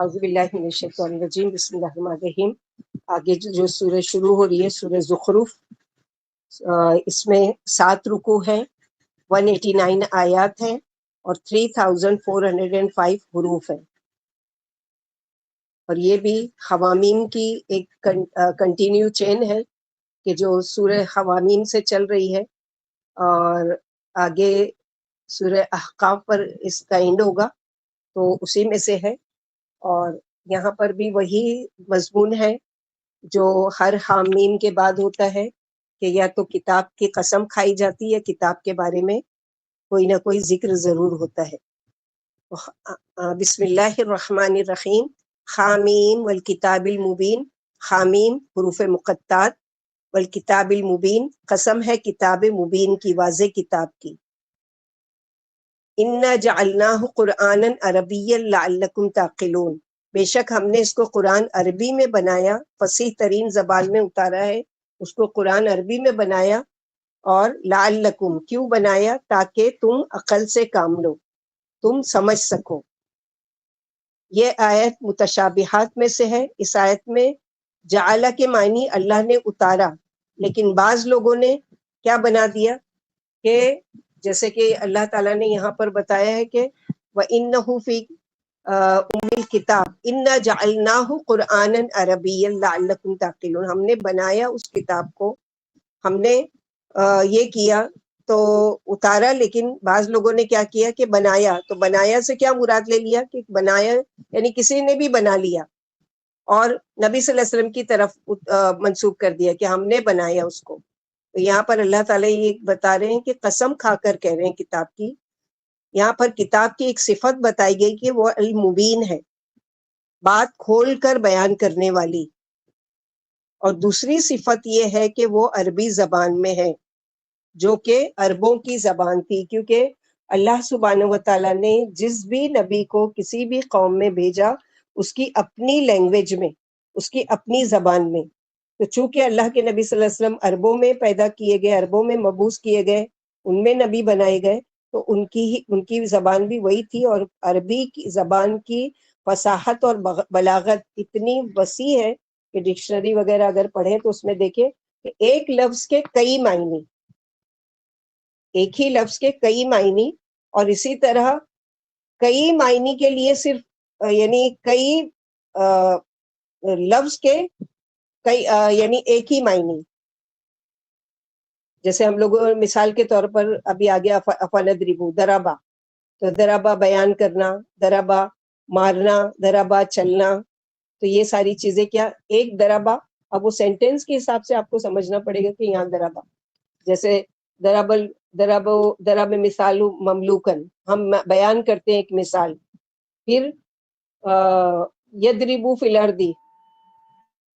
اعوذ باللہ من الشیطان الرجیم، بسم اللہ الرحمن الرحیم۔ آگے جو سورہ شروع ہو رہی ہے سورہ زخرف، اس میں 7 رکوع ہیں، 189 آیات ہیں اور 3405 حروف ہیں، اور یہ بھی حوامیم کی ایک کنٹینیو چین ہے کہ جو سورہ حوامیم سے چل رہی ہے، اور آگے سورہ احقاف پر اس کا اینڈ ہوگا، تو اسی میں سے ہے۔ اور یہاں پر بھی وہی مضمون ہے جو ہر حامیم کے بعد ہوتا ہے کہ یا تو کتاب کی قسم کھائی جاتی ہے، کتاب کے بارے میں کوئی نہ کوئی ذکر ضرور ہوتا ہے۔ بسم اللہ الرحمن الرحیم۔ حامیم والکتاب المبین، حامیم حروف مقطعات، والکتاب المبین قسم ہے کتاب مبین کی، واضح کتاب کی۔ اِنَّا جَعَلْنَاهُ قُرْآنًا عَرَبِيًّا لَعَلَّكُمْ تَعْقِلُونَ، بے شک ہم نے اس کو قرآن عربی میں بنایا، فصیح ترین زبان میں اتارا ہے، اس کو قرآن عربی میں بنایا، اور لعلکم کیوں بنایا؟ تاکہ تم عقل سے کام لو، تم سمجھ سکو۔ یہ آیت متشابہات میں سے ہے۔ اس آیت میں جعلہ کے معنی اللہ نے اتارا، لیکن بعض لوگوں نے کیا بنا دیا کہ جیسے کہ اللہ تعالیٰ نے یہاں پر بتایا ہے کہ وَإِنَّهُ فِي أُمِّ الْكِتَابِ إِنَّا جَعَلْنَاهُ قُرْآنًا عَرَبِيًّا لَعَلَّكُمْ تَعْقِلُونَ، ہم نے بنایا اس کتاب کو، ہم نے یہ کیا تو اتارا، لیکن بعض لوگوں نے کیا کیا کہ بنایا، تو بنایا سے کیا مراد لے لیا کہ بنایا یعنی کسی نے بھی بنا لیا اور نبی صلی اللہ علیہ وسلم کی طرف منسوب کر دیا کہ ہم نے بنایا اس کو۔ تو یہاں پر اللہ تعالیٰ یہ بتا رہے ہیں کہ قسم کھا کر کہہ رہے ہیں کتاب کی۔ یہاں پر کتاب کی ایک صفت بتائی گئی کہ وہ المبین ہے، بات کھول کر بیان کرنے والی، اور دوسری صفت یہ ہے کہ وہ عربی زبان میں ہے، جو کہ عربوں کی زبان تھی، کیونکہ اللہ سبحانہ و تعالیٰ نے جس بھی نبی کو کسی بھی قوم میں بھیجا اس کی اپنی لینگویج میں، اس کی اپنی زبان میں۔ تو چونکہ اللہ کے نبی صلی اللہ علیہ وسلم عربوں میں پیدا کیے گئے، عربوں میں مبعوث کیے گئے، ان میں نبی بنائے گئے، تو ان کی زبان بھی وہی تھی، اور عربی کی زبان کی فصاحت اور بلاغت اتنی وسیع ہے کہ ڈکشنری وغیرہ اگر پڑھیں تو اس میں دیکھیں کہ ایک لفظ کے کئی معنی، ایک ہی لفظ کے کئی معنی، اور اسی طرح کئی معنی کے لیے صرف یعنی کئی لفظ کے کئی یعنی ایک ہی معنی۔ جیسے ہم لوگ مثال کے طور پر ابھی آگے افندربو درابا، تو درابا بیان کرنا، درابا مارنا، درابا چلنا، تو یہ ساری چیزیں کیا ایک درابا۔ اب وہ سینٹینس کے حساب سے آپ کو سمجھنا پڑے گا کہ یہاں درابا، جیسے درب مثال مملوکن، ہم بیان کرتے ہیں ایک مثال۔ پھر یدربو فی الارض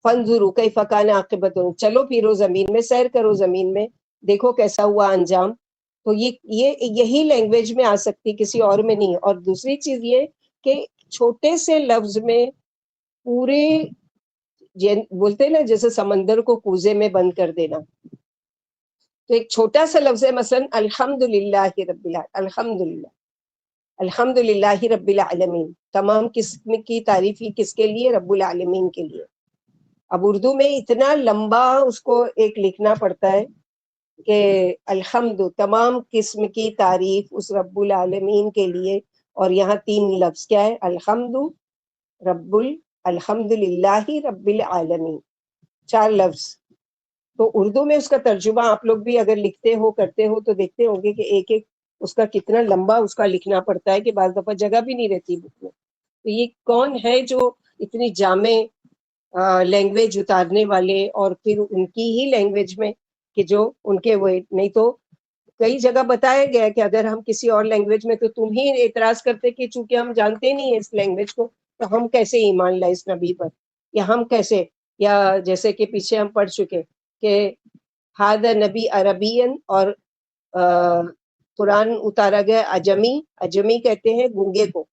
فانظروا کیف کان عاقبۃ، چلو پھرو زمین میں، سیر کرو زمین میں، دیکھو کیسا ہوا انجام۔ تو یہی لینگویج میں آ سکتی، کسی اور میں نہیں۔ اور دوسری چیز یہ کہ چھوٹے سے لفظ میں پورے بولتے ہیں نا جیسے سمندر کو کوزے میں بند کر دینا، تو ایک چھوٹا سا لفظ ہے، مثلا الحمدللہ رب الحمدللہ، الحمدللہ رب العالمین، تمام قسم کی تعریف کس کے لیے؟ رب العالمین کے لیے۔ اب اردو میں اتنا لمبا اس کو ایک لکھنا پڑتا ہے کہ الحمد، تمام قسم کی تعریف اس رب العالمین کے لیے، اور یہاں 3 لفظ کیا ہے؟ الحمد، الحمدللہ رب العالمین، 4 لفظ۔ تو اردو میں اس کا ترجمہ آپ لوگ بھی اگر لکھتے ہو کرتے ہو تو دیکھتے ہوں گے کہ ایک ایک اس کا کتنا لمبا اس کا لکھنا پڑتا ہے کہ بعض دفعہ جگہ بھی نہیں رہتی بک میں۔ تو یہ کون ہے جو اتنی جامع لینگویج اتارنے والے، اور پھر ان کی ہی لینگویج میں کہ جو ان کے وہ، نہیں تو کئی جگہ بتایا گیا کہ اگر ہم کسی اور لینگویج میں، تو تم ہی اعتراض کرتے کہ چونکہ ہم جانتے نہیں ہیں اس لینگویج کو تو ہم کیسے ایمان لائے اس نبی پر، یا ہم کیسے، یا جیسے کہ پیچھے ہم پڑھ چکے کہ ہادہ نبی عربین، اور قرآن اتارا گیا اجمی، اجمی کہتے ہیں گونگے کو،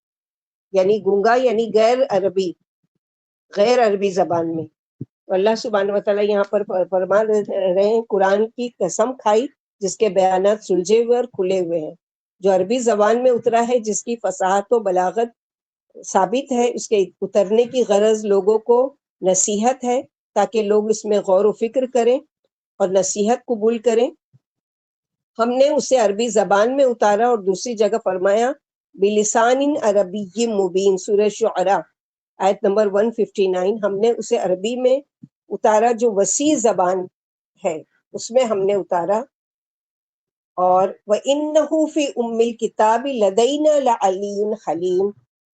یعنی گونگا یعنی غیر عربی زبان میں۔ تو اللہ سبحانہ وتعالیٰ یہاں پر فرما رہے ہیں قرآن کی قسم کھائی جس کے بیانات سلجھے ہوئے اور کھلے ہوئے ہیں، جو عربی زبان میں اترا ہے، جس کی فصاحت و بلاغت ثابت ہے، اس کے اترنے کی غرض لوگوں کو نصیحت ہے تاکہ لوگ اس میں غور و فکر کریں اور نصیحت قبول کریں۔ ہم نے اسے عربی زبان میں اتارا، اور دوسری جگہ فرمایا بلسان عربی مبین، سورہ شعراء آیت نمبر 159، ہم نے اسے عربی میں اتارا جو وسیع زبان ہے، اس میں ہم نے اتارا۔ اور وَإِنَّهُ فِي أُمِّ الْكِتَابِ لَدَيْنَا لَعَلِيٌّ حَلِيمٌ،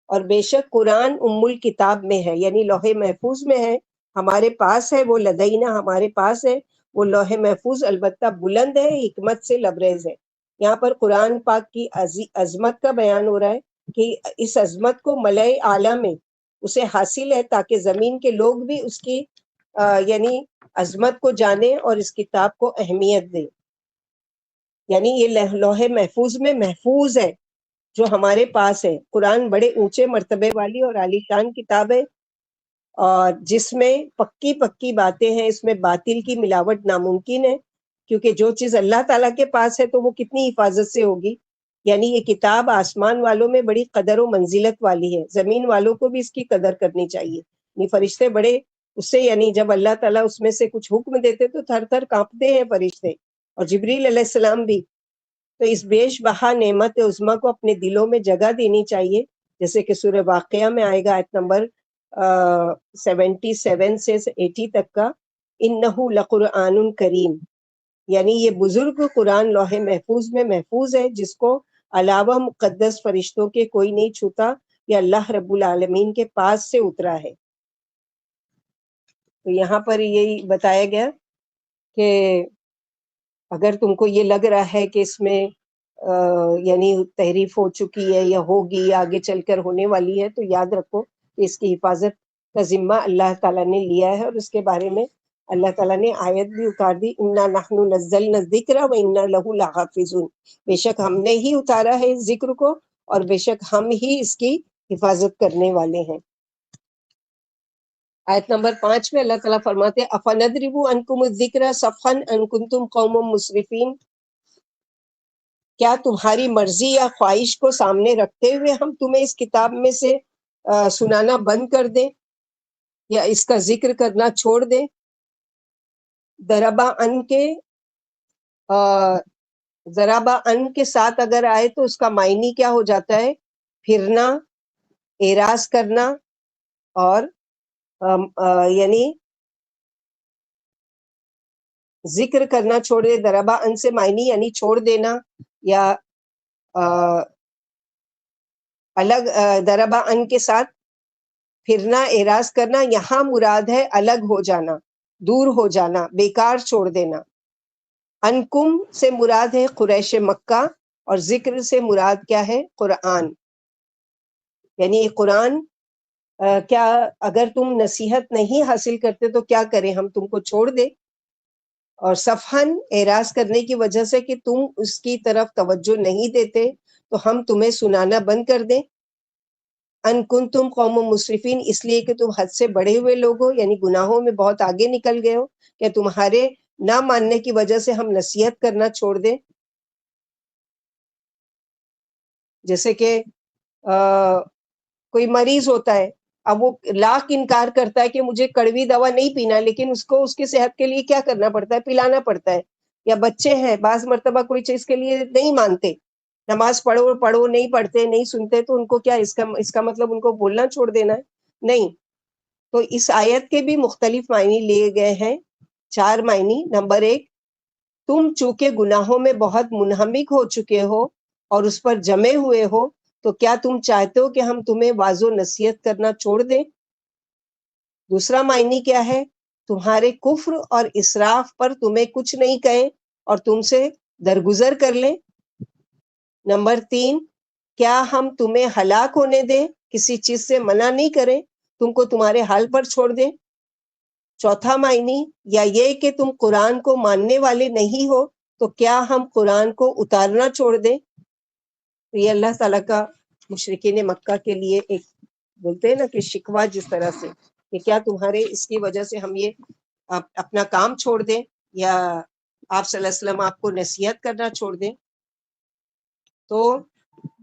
اور بے شک قرآن ام الکتاب میں ہے، یعنی لوح محفوظ میں ہے، ہمارے پاس ہے وہ، لدینا ہمارے پاس ہے وہ لوح محفوظ، البتہ بلند ہے، حکمت سے لبریز ہے۔ یہاں پر قرآن پاک کی عظمت کا بیان ہو رہا ہے کہ اس عظمت کو ملائے اعلیٰ میں اسے حاصل ہے تاکہ زمین کے لوگ بھی اس کی یعنی عظمت کو جانیں اور اس کتاب کو اہمیت دیں۔ یعنی یہ لوح محفوظ میں محفوظ ہے جو ہمارے پاس ہے۔ قرآن بڑے اونچے مرتبے والی اور عالی شان کتاب ہے، اور جس میں پکی پکی باتیں ہیں، اس میں باطل کی ملاوٹ ناممکن ہے، کیونکہ جو چیز اللہ تعالیٰ کے پاس ہے تو وہ کتنی حفاظت سے ہوگی۔ یعنی یہ کتاب آسمان والوں میں بڑی قدر و منزلت والی ہے، زمین والوں کو بھی اس کی قدر کرنی چاہیے۔ یعنی فرشتے بڑے اس سے، یعنی جب اللہ تعالیٰ اس میں سے کچھ حکم دیتے تو تھر تھر کانپتے ہیں فرشتے، اور جبریل علیہ السلام بھی۔ تو اس بیش بہا نعمت عظمیٰ کو اپنے دلوں میں جگہ دینی چاہیے، جیسے کہ سورہ واقعہ میں آئے گا آیت نمبر 77 سے 80 تک کا، انہ لقرآن کریم، یعنی یہ بزرگ قرآن لوح محفوظ میں محفوظ ہے، جس کو علاوہ مقدس فرشتوں کے کوئی نہیں چھوتا، یہ اللہ رب العالمین کے پاس سے اترا ہے۔ تو یہاں پر یہی بتایا گیا کہ اگر تم کو یہ لگ رہا ہے کہ اس میں یعنی تحریف ہو چکی ہے یا ہوگی آگے چل کر ہونے والی ہے، تو یاد رکھو کہ اس کی حفاظت کا ذمہ اللہ تعالیٰ نے لیا ہے، اور اس کے بارے میں اللہ تعالیٰ نے آیت بھی اتار دی، انا نحن نزلنا الذکر وانا لہ لحافظون، بے شک ہم نے ہی اتارا ہے اس ذکر کو، اور بے شک ہم ہی اس کی حفاظت کرنے والے ہیں۔ آیت نمبر 5 میں اللہ تعالیٰ فرماتے ہیں افنضرب عنکم الذکر صفحا ان کنتم قوم مسرفین، کیا تمہاری مرضی یا خواہش کو سامنے رکھتے ہوئے ہم تمہیں اس کتاب میں سے سنانا بند کر دیں یا اس کا ذکر کرنا چھوڑ دیں؟ ضربا ان کے ضربا ان کے ساتھ اگر آئے تو اس کا معنی کیا ہو جاتا ہے؟ پھرنا، اعراض کرنا، اور یعنی ذکر کرنا چھوڑ دے۔ ضربا ان سے معنی یعنی چھوڑ دینا یا الگ، ضربا ان کے ساتھ پھرنا، اعراض کرنا، یہاں مراد ہے الگ ہو جانا، دور ہو جانا، بیکار چھوڑ دینا۔ انکم سے مراد ہے قریش مکہ، اور ذکر سے مراد کیا ہے؟ قرآن۔ یعنی قرآن کیا اگر تم نصیحت نہیں حاصل کرتے تو کیا کریں، ہم تم کو چھوڑ دیں؟ اور صفحن اعراض کرنے کی وجہ سے کہ تم اس کی طرف توجہ نہیں دیتے تو ہم تمہیں سنانا بند کر دیں۔ ان کنتم قوم مسرفین، اس لیے کہ تم حد سے بڑے ہوئے لوگ ہو، یعنی گناہوں میں بہت آگے نکل گئے ہو، کہ تمہارے نہ ماننے کی وجہ سے ہم نصیحت کرنا چھوڑ دیں؟ جیسے کہ کوئی مریض ہوتا ہے، اب وہ لاکھ انکار کرتا ہے کہ مجھے کڑوی دوا نہیں پینا، لیکن اس کو اس کی صحت کے لیے کیا کرنا پڑتا ہے؟ پلانا پڑتا ہے۔ یا بچے ہیں، بعض مرتبہ کوئی چیز کے لیے نہیں مانتے، نماز پڑھو پڑھو، نہیں پڑھتے، نہیں سنتے، تو ان کو کیا اس کا مطلب ان کو بولنا چھوڑ دینا ہے؟ نہیں۔ تو اس آیت کے بھی مختلف معنی لیے گئے ہیں، 4 معنی۔ نمبر 1، تم چونکہ گناہوں میں بہت منہمک ہو چکے ہو اور اس پر جمے ہوئے ہو، تو کیا تم چاہتے ہو کہ ہم تمہیں واعظ و نصیحت کرنا چھوڑ دیں؟ دوسرا معنی کیا ہے؟ تمہارے کفر اور اسراف پر تمہیں کچھ نہیں کہیں اور تم سے درگزر کر لیں۔ نمبر 3، کیا ہم تمہیں ہلاک ہونے دیں، کسی چیز سے منع نہیں کریں، تم کو تمہارے حال پر چھوڑ دیں؟ چوتھا معنی، یا یہ کہ تم قرآن کو ماننے والے نہیں ہو تو کیا ہم قرآن کو اتارنا چھوڑ دیں؟ تو یہ اللہ تعالیٰ کا مشرکین مکہ کے لیے ایک بولتے ہیں نا کہ شکوہ، جس طرح سے کہ کیا تمہارے اس کی وجہ سے ہم یہ اپنا کام چھوڑ دیں، یا آپ صلی اللہ علیہ وسلم آپ کو نصیحت کرنا چھوڑ دیں؟ تو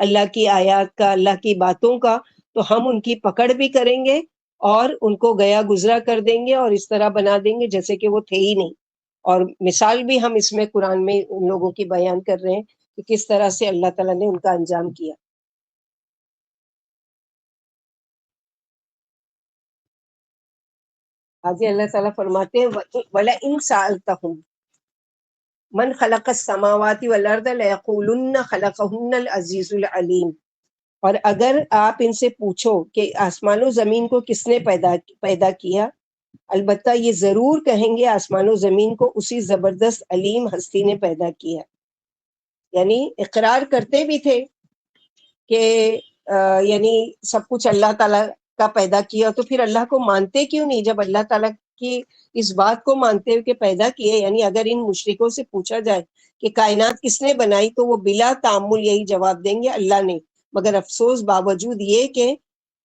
اللہ کی آیات کا، اللہ کی باتوں کا، تو ہم ان کی پکڑ بھی کریں گے اور ان کو گیا گزرا کر دیں گے اور اس طرح بنا دیں گے جیسے کہ وہ تھے ہی نہیں. اور مثال بھی ہم اس میں قرآن میں ان لوگوں کی بیان کر رہے ہیں کہ کس طرح سے اللہ تعالیٰ نے ان کا انجام کیا. آگے اللہ تعالیٰ فرماتے ہیں وَلَئِن سَأَلْتَهُمْ من خلق السماوات والارض ليقولن خلقهن العزیز العلیم. اور اگر آپ ان سے پوچھو کہ آسمان و زمین کو کس نے پیدا کیا، البتہ یہ ضرور کہیں گے آسمان و زمین کو اسی زبردست علیم ہستی نے پیدا کیا. یعنی اقرار کرتے بھی تھے کہ یعنی سب کچھ اللہ تعالیٰ کا پیدا کیا، تو پھر اللہ کو مانتے کیوں نہیں جب اللہ تعالیٰ کی اس بات کو مانتے ہوئے کہ پیدا کیے. یعنی اگر ان مشرکوں سے پوچھا جائے کہ کائنات کس نے بنائی تو وہ بلا تعامل یہی جواب دیں گے اللہ نے. مگر افسوس باوجود یہ کہ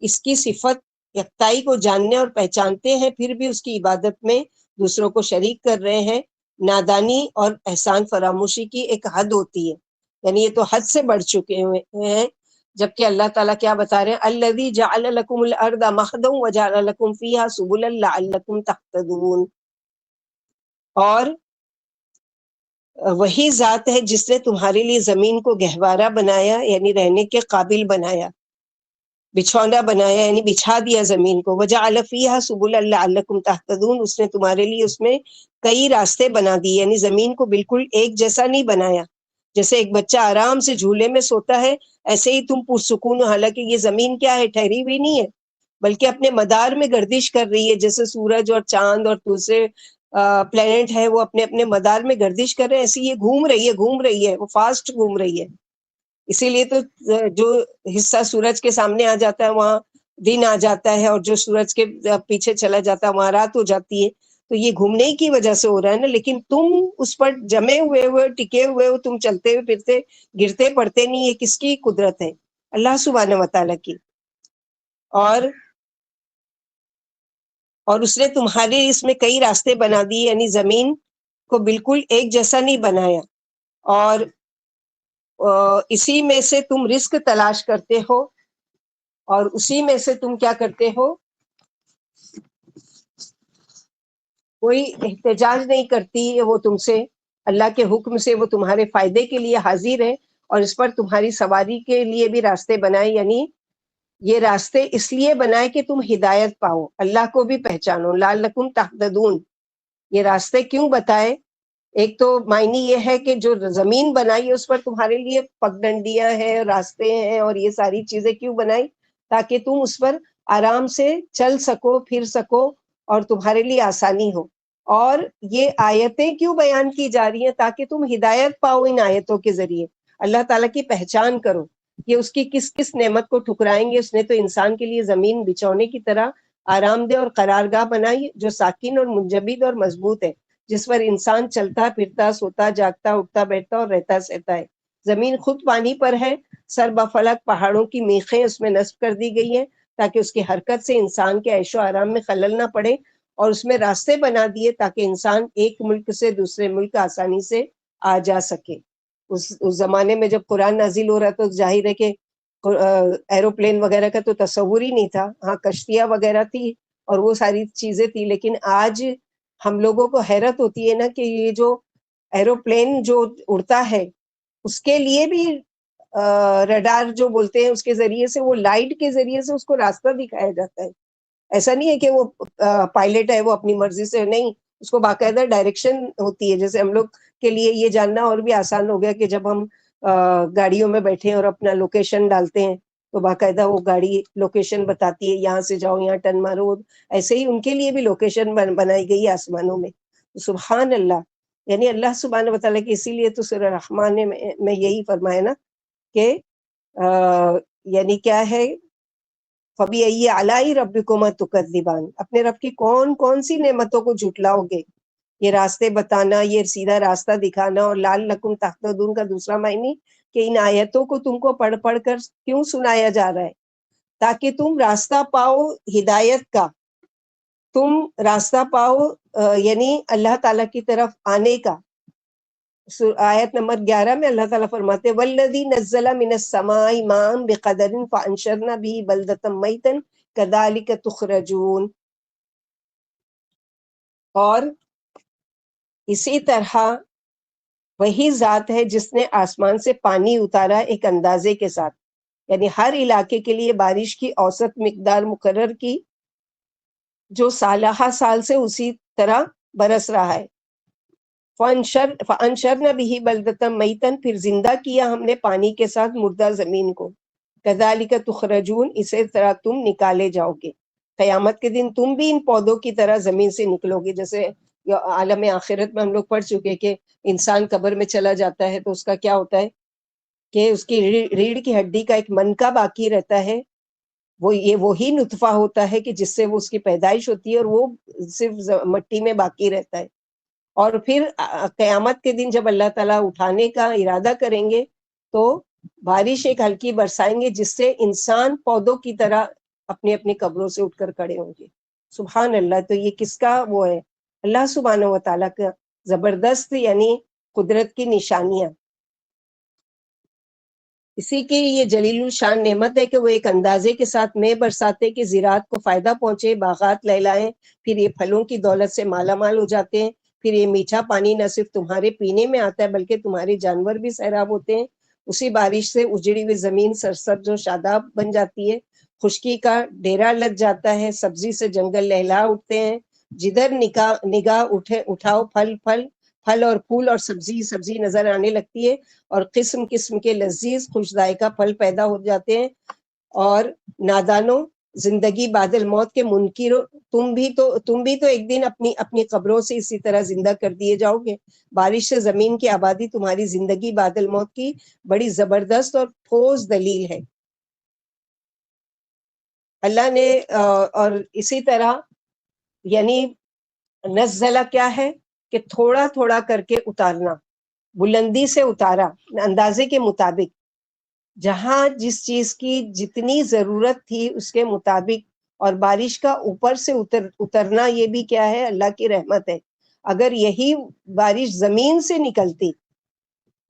اس کی صفت یکتائی کو جاننے اور پہچانتے ہیں پھر بھی اس کی عبادت میں دوسروں کو شریک کر رہے ہیں. نادانی اور احسان فراموشی کی ایک حد ہوتی ہے، یعنی یہ تو حد سے بڑھ چکے ہوئے ہیں. جبکہ اللہ تعالیٰ کیا بتا رہے ہیں، الذی جعل لکم الارض مہدا وجعل لکم فیہا سبلا لعلکم تہتدون. اور وہی ذات ہے جس نے تمہارے لیے زمین کو گہوارہ بنایا، یعنی رہنے کے قابل بنایا، بچھونا بنایا یعنی بچھا دیا زمین کو. وجعل فیہا سبلا لعلکم تہتدون، اس نے تمہارے لیے اس میں کئی راستے بنا دیے، یعنی زمین کو بالکل ایک جیسا نہیں بنایا. جیسے ایک بچہ آرام سے جھولے میں سوتا ہے ایسے ہی تم پرسکون ہو، حالانکہ یہ زمین کیا ہے، ٹھہری ہوئی نہیں ہے بلکہ اپنے مدار میں گردش کر رہی ہے. جیسے سورج اور چاند اور دوسرے پلینٹ ہے وہ اپنے اپنے مدار میں گردش کر رہے ہیں، ایسے یہ گھوم رہی ہے، وہ فاسٹ گھوم رہی ہے. اسی لیے تو جو حصہ سورج کے سامنے آ جاتا ہے وہاں دن آ جاتا ہے، اور جو سورج کے پیچھے چلا جاتا ہے وہاں رات ہو جاتی ہے. تو یہ گھومنے کی وجہ سے ہو رہا ہے نا. لیکن تم اس پر جمے ہوئے ٹکے ہوئے ہو، تم چلتے ہوئے پھرتے گرتے پڑتے نہیں. یہ کس کی قدرت ہے؟ اللہ سبحانہ و تعالیٰ کی. اور اس نے تمہارے اس میں کئی راستے بنا دیے، یعنی زمین کو بالکل ایک جیسا نہیں بنایا. اور اسی میں سے تم رزق تلاش کرتے ہو، اور اسی میں سے تم کیا کرتے ہو، کوئی احتجاج نہیں کرتی ہے وہ تم سے. اللہ کے حکم سے وہ تمہارے فائدے کے لیے حاضر ہے، اور اس پر تمہاری سواری کے لیے بھی راستے بنائے. یعنی یہ راستے اس لیے بنائے کہ تم ہدایت پاؤ، اللہ کو بھی پہچانو. لعلکم تہتدون، یہ راستے کیوں بتائے؟ ایک تو معنی یہ ہے کہ جو زمین بنائی ہے اس پر تمہارے لیے پگڈنڈیاں ہیں، راستے ہیں، اور یہ ساری چیزیں کیوں بنائی؟ تاکہ تم اس پر آرام سے چل سکو، پھر سکو، اور تمہارے لیے آسانی ہو. اور یہ آیتیں کیوں بیان کی جا رہی ہیں؟ تاکہ تم ہدایت پاؤ ان آیتوں کے ذریعے، اللہ تعالیٰ کی پہچان کرو کہ اس کی کس کس نعمت کو ٹھکرائیں گے. اس نے تو انسان کے لیے زمین بچھونے کی طرح آرام دہ اور قرارگاہ بنائی جو ساکن اور منجبد اور مضبوط ہے، جس پر انسان چلتا پھرتا، سوتا جاگتا، اٹھتا بیٹھتا اور رہتا سہتا ہے. زمین خود پانی پر ہے، سر بفلک پہاڑوں کی میخیں اس میں نصب کر دی گئی ہیں تاکہ اس کی حرکت سے انسان کے عیش و آرام میں خلل نہ پڑے. اور اس میں راستے بنا دیے تاکہ انسان ایک ملک سے دوسرے ملک آسانی سے آ جا سکے. اس زمانے میں جب قرآن نازل ہو رہا تو ظاہر ہے کہ ایروپلین وغیرہ کا تو تصور ہی نہیں تھا. ہاں کشتیاں وغیرہ تھی اور وہ ساری چیزیں تھی، لیکن آج ہم لوگوں کو حیرت ہوتی ہے نا کہ یہ جو ایروپلین جو اڑتا ہے اس کے لیے بھی ریڈار جو بولتے ہیں اس کے ذریعے سے، وہ لائٹ کے ذریعے سے اس کو راستہ دکھایا جاتا ہے. ایسا نہیں ہے کہ وہ پائلٹ ہے وہ اپنی مرضی سے، نہیں، اس کو باقاعدہ ڈائریکشن ہوتی ہے. جیسے ہم لوگ کے لیے یہ جاننا اور بھی آسان ہو گیا کہ جب ہم گاڑیوں میں بیٹھے اور اپنا لوکیشن ڈالتے ہیں تو باقاعدہ وہ گاڑی لوکیشن بتاتی ہے، یہاں سے جاؤ، یہاں ٹرن مارو. ایسے ہی ان کے لیے بھی لوکیشن بنائی گئی ہے آسمانوں میں. سبحان اللہ، یعنی اللہ سبحانہ و تعالیٰ کی. اسی لیے تو سورہ رحمان میں یہی فرمایا نا کہ یعنی کیا ہے، فَبِأَيِّ آلَاءِ رَبِّكُمَا تُكَذِّبَانِ، اپنے رب کی کون کون سی نعمتوں کو جھٹلاؤ گے. یہ راستے بتانا، یہ سیدھا راستہ دکھانا. اور لعلکم تہتدون کا دوسرا معنی کہ ان آیتوں کو تم کو پڑھ پڑھ کر کیوں سنایا جا رہا ہے؟ تاکہ تم راستہ پاؤ ہدایت کا، تم راستہ پاؤ یعنی اللہ تعالیٰ کی طرف آنے کا. آیت نمبر 11 میں اللہ تعالیٰ فرماتے ہیں والذی نزل من السماء ماء بقدر فانشرنا به بلدۃ میتا کذالک تخرجون. اور اسی طرح وہی ذات ہے جس نے آسمان سے پانی اتارا ایک اندازے کے ساتھ، یعنی ہر علاقے کے لیے بارش کی اوسط مقدار مقرر کی جو سالہ سال سے اسی طرح برس رہا ہے. فَأَنشَرْنَا بِهِ بَلْدَةً مَيْتًا، پھر زندہ کیا ہم نے پانی کے ساتھ مردہ زمین کو. كَذَلِكَ تُخْرَجُونَ، اسی طرح تم نکالے جاؤ گے. قیامت کے دن تم بھی ان پودوں کی طرح زمین سے نکلو گے. جیسے عالم آخرت میں ہم لوگ پڑھ چکے کہ انسان قبر میں چلا جاتا ہے تو اس کا کیا ہوتا ہے کہ اس کی ریڑھ کی ہڈی کا ایک منکا باقی رہتا ہے، وہ یہ وہی نطفہ ہوتا ہے کہ جس سے وہ اس کی پیدائش ہوتی ہے، اور وہ صرف مٹی میں باقی رہتا ہے. اور پھر قیامت کے دن جب اللہ تعالیٰ اٹھانے کا ارادہ کریں گے تو بارش ایک ہلکی برسائیں گے جس سے انسان پودوں کی طرح اپنی اپنی قبروں سے اٹھ کر کھڑے ہوں گے. سبحان اللہ. تو یہ کس کا وہ ہے؟ اللہ سبحانہ و تعالیٰ کا زبردست یعنی قدرت کی نشانیاں. اسی کی یہ جلیل الشان نعمت ہے کہ وہ ایک اندازے کے ساتھ میں برساتے کہ زراعت کو فائدہ پہنچے، باغات لہلائیں، پھر یہ پھلوں کی دولت سے مالا مال ہو جاتے ہیں. پھر یہ میٹھا پانی نہ صرف تمہارے پینے میں آتا ہے بلکہ تمہارے جانور بھی سیراب ہوتے ہیں. اسی بارش سے اجڑی ہوئی زمین سرسبز و شاداب بن جاتی ہے، خشکی کا ڈیرا لگ جاتا ہے، سبزی سے جنگل لہلا اٹھتے ہیں. جدھر نگاہ اٹھاؤ پھل اور پھول اور سبزی نظر آنے لگتی ہے، اور قسم قسم کے لذیذ خوش ذائقہ پھل پیدا ہو جاتے ہیں. اور نادانوں، زندگی بعد الموت کے منکروں، تم بھی تو ایک دن اپنی قبروں سے اسی طرح زندہ کر دیے جاؤ گے. بارش سے زمین کی آبادی تمہاری زندگی بعد الموت کی بڑی زبردست اور ٹھوس دلیل ہے. اللہ نے اور اسی طرح یعنی نزلہ کیا ہے کہ تھوڑا تھوڑا کر کے اتارنا، بلندی سے اتارا اندازے کے مطابق، جہاں جس چیز کی جتنی ضرورت تھی اس کے مطابق. اور بارش کا اوپر سے اترنا یہ بھی کیا ہے؟ اللہ کی رحمت ہے. اگر یہی بارش زمین سے نکلتی،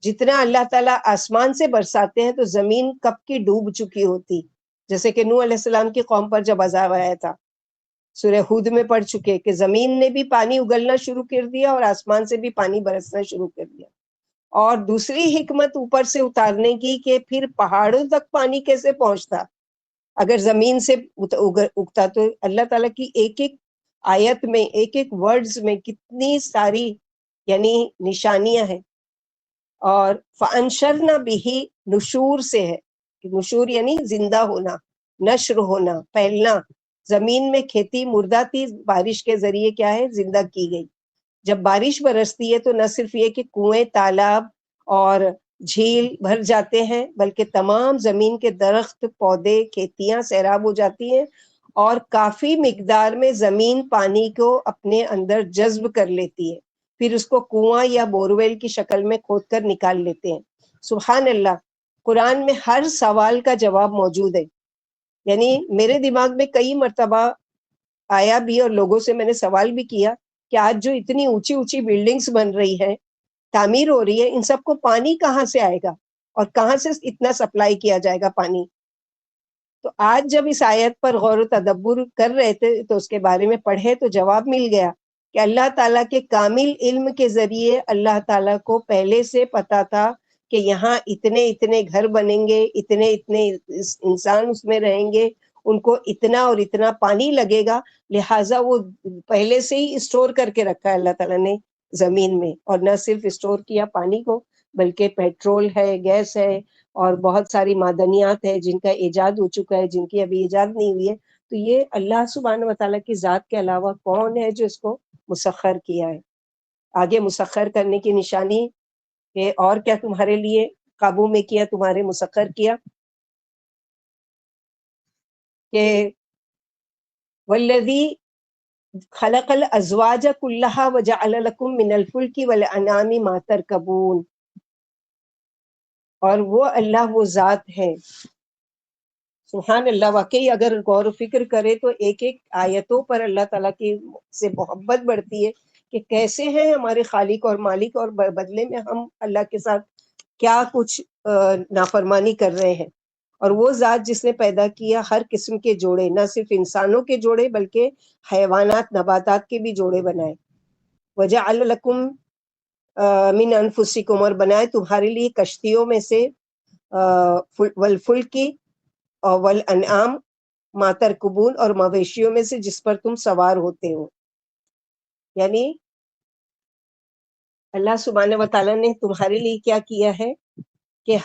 جتنا اللہ تعالیٰ آسمان سے برساتے ہیں، تو زمین کب کی ڈوب چکی ہوتی. جیسے کہ نوح علیہ السلام کی قوم پر جب عذاب آیا تھا، سورہ ہود میں پڑھ چکے کہ زمین نے بھی پانی اگلنا شروع کر دیا اور آسمان سے بھی پانی برسنا شروع کر دیا. اور دوسری حکمت اوپر سے اتارنے کی کہ پھر پہاڑوں تک پانی کیسے پہنچتا اگر زمین سے اگتا. تو اللہ تعالیٰ کی ایک ایک آیت میں، ایک ایک ورڈز میں کتنی ساری یعنی نشانیاں ہیں. اور فَأَنشَرْنَا بِهِ نشور سے ہے، نشور یعنی زندہ ہونا، نشر ہونا، پھیلنا. زمین میں کھیتی مردہ تھی، بارش کے ذریعے کیا ہے؟ زندہ کی گئی. جب بارش برستی ہے تو نہ صرف یہ کہ کنویں، تالاب اور جھیل بھر جاتے ہیں، بلکہ تمام زمین کے درخت، پودے، کھیتیاں سیراب ہو جاتی ہیں، اور کافی مقدار میں زمین پانی کو اپنے اندر جذب کر لیتی ہے. پھر اس کو کنواں یا بورویل کی شکل میں کھود کر نکال لیتے ہیں. سبحان اللہ. قرآن میں ہر سوال کا جواب موجود ہے. یعنی میرے دماغ میں کئی مرتبہ آیا بھی اور لوگوں سے میں نے سوال بھی کیا کہ آج جو اتنی اونچی اونچی بلڈنگز بن رہی ہے، تعمیر ہو رہی ہے، ان سب کو پانی کہاں سے آئے گا اور کہاں سے اتنا سپلائی کیا جائے گا پانی؟ تو آج جب اس آیت پر غور و تدبر کر رہے تھے تو اس کے بارے میں پڑھے تو جواب مل گیا کہ اللہ تعالیٰ کے کامل علم کے ذریعے اللہ تعالیٰ کو پہلے سے پتا تھا کہ یہاں اتنے اتنے گھر بنیں گے، اتنے اتنے انسان اس میں رہیں گے، ان کو اتنا اور اتنا پانی لگے گا. لہٰذا وہ پہلے سے ہی اسٹور کر کے رکھا ہے اللہ تعالیٰ نے زمین میں. اور نہ صرف اسٹور کیا پانی کو، بلکہ پیٹرول ہے، گیس ہے، اور بہت ساری معدنیات ہے جن کا ایجاد ہو چکا ہے، جن کی ابھی ایجاد نہیں ہوئی ہے. تو یہ اللہ سبحانہ وتعالیٰ کی ذات کے علاوہ کون ہے جو اس کو مسخر کیا ہے؟ آگے مسخر کرنے کی نشانی کہ اور کیا تمہارے لیے قابو میں کیا، تمہارے مسخر کیا کہ والذی خلق الازواج کلها وجعل لكم من الفلک والانعام ما ترکبون. اور وہ اللہ وہ ذات ہے. سبحان اللہ. واقعی اگر غور و فکر کرے تو ایک ایک آیتوں پر اللہ تعالیٰ کی سے محبت بڑھتی ہے کہ کیسے ہیں ہمارے خالق اور مالک، اور بدلے میں ہم اللہ کے ساتھ کیا کچھ نافرمانی کر رہے ہیں۔ اور وہ ذات جس نے پیدا کیا ہر قسم کے جوڑے، نہ صرف انسانوں کے جوڑے بلکہ حیوانات نباتات کے بھی جوڑے بنائے۔ وجعل لکم من انفسکم، اور بنائے تمہارے لیے کشتیوں میں سے، والفلکی اور والانعام ما ترکبون، اور مویشیوں میں سے جس پر تم سوار ہوتے ہو۔ یعنی اللہ سبحانہ و تعالیٰ نے تمہارے لیے کیا کیا ہے کہ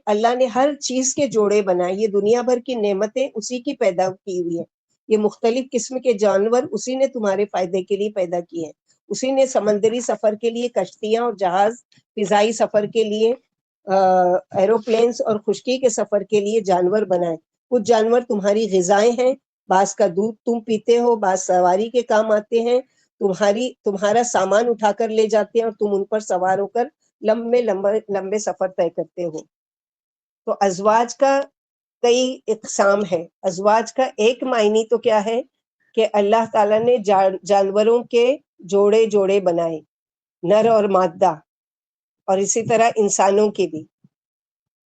اللہ نے ہر چیز کے جوڑے بنائے۔ یہ دنیا بھر کی نعمتیں اسی کی پیدا کی ہوئی ہیں، یہ مختلف قسم کے جانور اسی نے تمہارے فائدے کے لیے پیدا کیے ہیں۔ اسی نے سمندری سفر کے لیے کشتیاں اور جہاز، فضائی سفر کے لیے ایروپلینز، اور خشکی کے سفر کے لیے جانور بنائے۔ کچھ جانور تمہاری غذائیں ہیں، بعض کا دودھ تم پیتے ہو، بعض سواری کے کام آتے ہیں، تمہارا سامان اٹھا کر لے جاتے ہیں، اور تم ان پر سوار ہو کر لمبے سفر طے کرتے ہو۔ تو ازواج کا کئی اقسام ہے۔ ازواج کا ایک معنی تو کیا ہے کہ اللہ تعالیٰ نے جانوروں کے جوڑے جوڑے بنائے، نر اور مادہ، اور اسی طرح انسانوں کے بھی،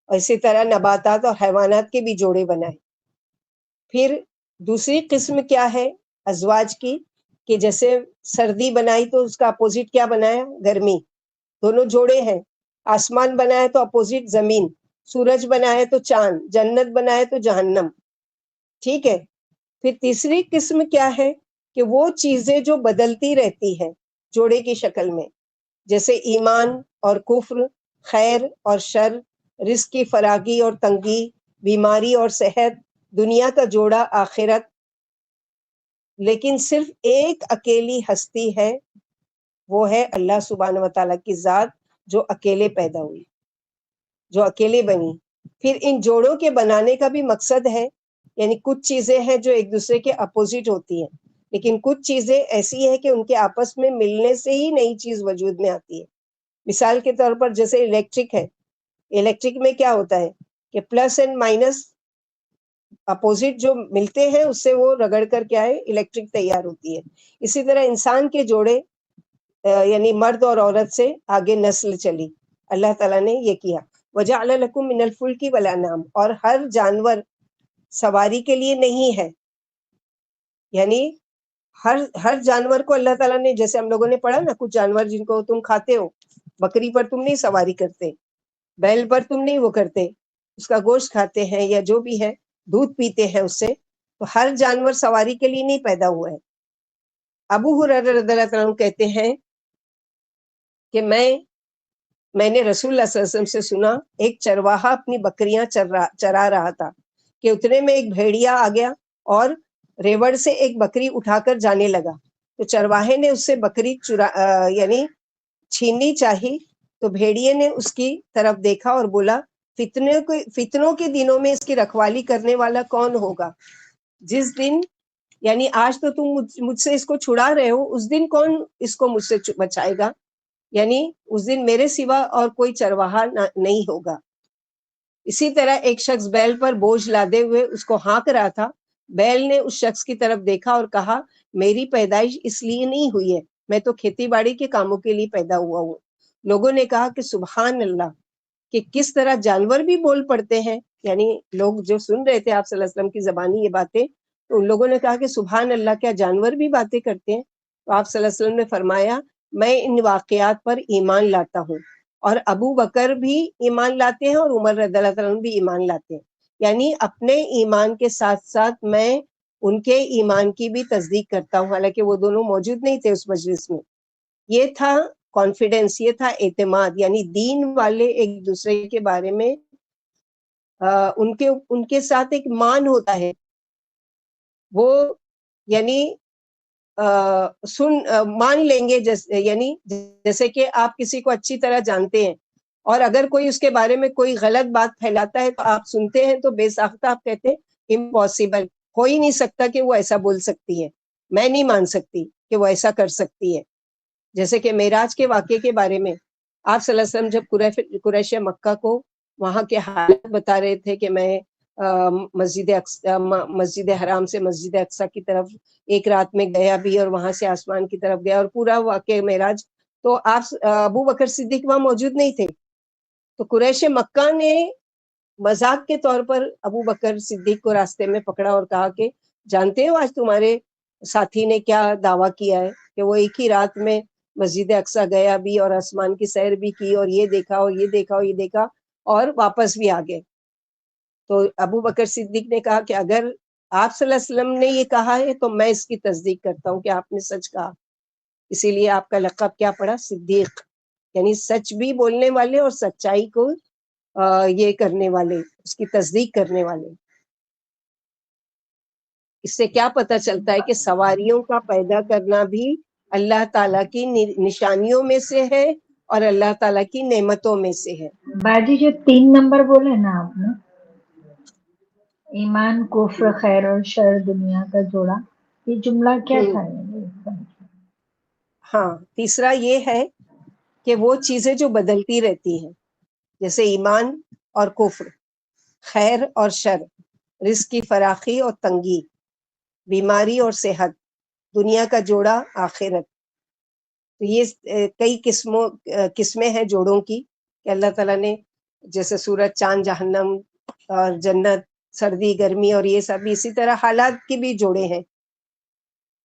اور اسی طرح نباتات اور حیوانات کے بھی جوڑے بنائے۔ پھر دوسری قسم کیا ہے ازواج کی، کہ جیسے سردی بنائی تو اس کا اپوزٹ کیا بنایا، گرمی، دونوں جوڑے ہیں۔ آسمان بنایا تو اپوزٹ زمین، سورج بنایا تو چاند، جنت بنایا تو جہنم، ٹھیک ہے۔ پھر تیسری قسم کیا ہے کہ وہ چیزیں جو بدلتی رہتی ہیں جوڑے کی شکل میں، جیسے ایمان اور کفر، خیر اور شر، رزق کی فراگی اور تنگی، بیماری اور صحت، دنیا کا جوڑا، آخرت۔ لیکن صرف ایک اکیلی ہستی ہے، وہ ہے اللہ سبحانہ و تعالیٰ کی ذات، جو اکیلے پیدا ہوئی، جو اکیلے بنی۔ پھر ان جوڑوں کے بنانے کا بھی مقصد ہے، یعنی کچھ چیزیں ہیں جو ایک دوسرے کے اپوزٹ ہوتی ہیں، لیکن کچھ چیزیں ایسی ہیں کہ ان کے آپس میں ملنے سے ہی نئی چیز وجود میں آتی ہے۔ مثال کے طور پر جیسے الیکٹرک ہے، الیکٹرک میں کیا ہوتا ہے کہ پلس اینڈ مائنس اپوزٹ جو ملتے ہیں اس سے وہ رگڑ کر کیا ہے، الیکٹرک تیار ہوتی ہے۔ اسی طرح انسان کے جوڑے، یعنی مرد اور عورت سے آگے نسل چلی، اللہ تعالیٰ نے یہ کیا۔ وجعل لکم من الفلک والانعام، اور ہر جانور سواری کے لیے نہیں ہے، یعنی ہر جانور کو اللہ تعالیٰ نے، جیسے ہم لوگوں نے پڑھا نا، کچھ جانور جن کو تم کھاتے ہو، بکری پر تم نہیں سواری کرتے، بیل پر تم نہیں وہ کرتے، اس کا گوشت کھاتے ہیں یا جو بھی ہے، دودھ پیتے ہیں اس سے، تو ہر جانور سواری کے لیے نہیں پیدا ہوا ہے۔ ابو ہریرہ رضی اللہ عنہ کہتے ہیں کہ میں نے رسول اللہ صلی اللہ علیہ وسلم سے سنا، ایک چرواہا اپنی بکریاں چرا رہا تھا کہ اتنے میں ایک بھیڑیا آ گیا اور ریوڑ سے ایک بکری اٹھا کر جانے لگا۔ تو چرواہے نے اس سے بکری یعنی چھیننی چاہی، تو بھیڑیے نے اس کی طرف دیکھا اور بولا، فتنوں کے دنوں میں اس کی رکھوالی کرنے والا کون ہوگا؟ جس دن، یعنی آج تو تم مجھ سے اس کو چھڑا رہے ہو، اس دن کون اس کو مجھ سے بچائے گا؟ یعنی اس دن میرے سوا اور کوئی چرواہا نہیں ہوگا۔ اسی طرح ایک شخص بیل پر بوجھ لادے ہوئے اس کو ہانک رہا تھا۔ بیل نے اس شخص کی طرف دیکھا اور کہا، میری پیدائش اس لیے نہیں ہوئی ہے، میں تو کھیتی باڑی کے کاموں کے لیے پیدا ہوا ہوں۔ لوگوں نے کہا کہ سبحان اللہ، کہ کس طرح جانور بھی بول پڑتے ہیں۔ یعنی لوگ جو سن رہے تھے آپ صلی اللہ علیہ وسلم کی زبانی یہ باتیں، تو ان لوگوں نے کہا کہ سبحان اللہ، کیا جانور بھی باتیں کرتے ہیں؟ تو آپ صلی اللہ علیہ وسلم نے فرمایا، میں ان واقعات پر ایمان لاتا ہوں، اور ابو بکر بھی ایمان لاتے ہیں، اور عمر رضی اللہ عنہ بھی ایمان لاتے ہیں۔ یعنی اپنے ایمان کے ساتھ ساتھ میں ان کے ایمان کی بھی تصدیق کرتا ہوں، حالانکہ وہ دونوں موجود نہیں تھے اس مجلس میں۔ یہ تھا کانفیڈنس، یہ تھا اعتماد، یعنی دین والے ایک دوسرے کے بارے میں ان کے ساتھ ایک مان ہوتا ہے، وہ یعنی مان لیں گے، یعنی جیسے کہ آپ کسی کو اچھی طرح جانتے ہیں، اور اگر کوئی اس کے بارے میں کوئی غلط بات پھیلاتا ہے تو آپ سنتے ہیں، تو بے ساختہ آپ کہتے ہیں امپاسبل، ہو ہی نہیں سکتا کہ وہ ایسا بول سکتی ہے، میں نہیں مان سکتی کہ وہ ایسا کر سکتی ہے۔ جیسے کہ معراج کے واقعے کے بارے میں آپ صلی اللہ علیہ وسلم جب قریش مکہ کو وہاں کے حالات بتا رہے تھے کہ میں مسجد حرام سے مسجد اقصی کی طرف ایک رات میں گیا بھی اور وہاں سے آسمان کی طرف گیا اور پورا واقعہ معراج. تو آپ ابو بکر صدیق وہاں موجود نہیں تھے. تو قریش مکہ نے مذاق کے طور پر ابو بکر صدیق کو راستے میں پکڑا اور کہا کہ جانتے ہو آج تمہارے ساتھی نے کیا دعویٰ کیا ہے کہ وہ ایک ہی رات میں مسجد اقصی گیا بھی اور آسمان کی سیر بھی کی اور یہ دیکھا اور یہ دیکھا اور یہ دیکھا اور واپس بھی آ گئے. تو ابو بکر صدیق نے کہا کہ اگر آپ صلی اللہ علیہ وسلم نے یہ کہا ہے تو میں اس کی تصدیق کرتا ہوں کہ آپ نے سچ کہا. اسی لیے آپ کا لقب کیا پڑا؟ صدیق، یعنی سچ بھی بولنے والے اور سچائی کو یہ کرنے والے، اس کی تصدیق کرنے والے. اس سے کیا پتہ چلتا ہے کہ سواریوں کا پیدا کرنا بھی اللہ تعالیٰ کی نشانیوں میں سے ہے اور اللہ تعالیٰ کی نعمتوں میں سے ہے. باجی جو 3 نمبر بولے نا آپ نے، ایمان، کفر، خیر اور شر، دنیا کا جوڑا، یہ جملہ کیا تھا؟ ہاں، تیسرا یہ ہے کہ وہ چیزیں جو بدلتی رہتی ہیں، جیسے ایمان اور کفر، خیر اور شر، رزق کی فراخی اور تنگی، بیماری اور صحت، دنیا کا جوڑا، آخرت. تو یہ کئی قسمیں ہیں جوڑوں کی کہ اللہ تعالیٰ نے، جیسے سورج، چاند، جہنم اور جنت، سردی، گرمی، اور یہ سب اسی طرح حالات کی بھی جوڑے ہیں.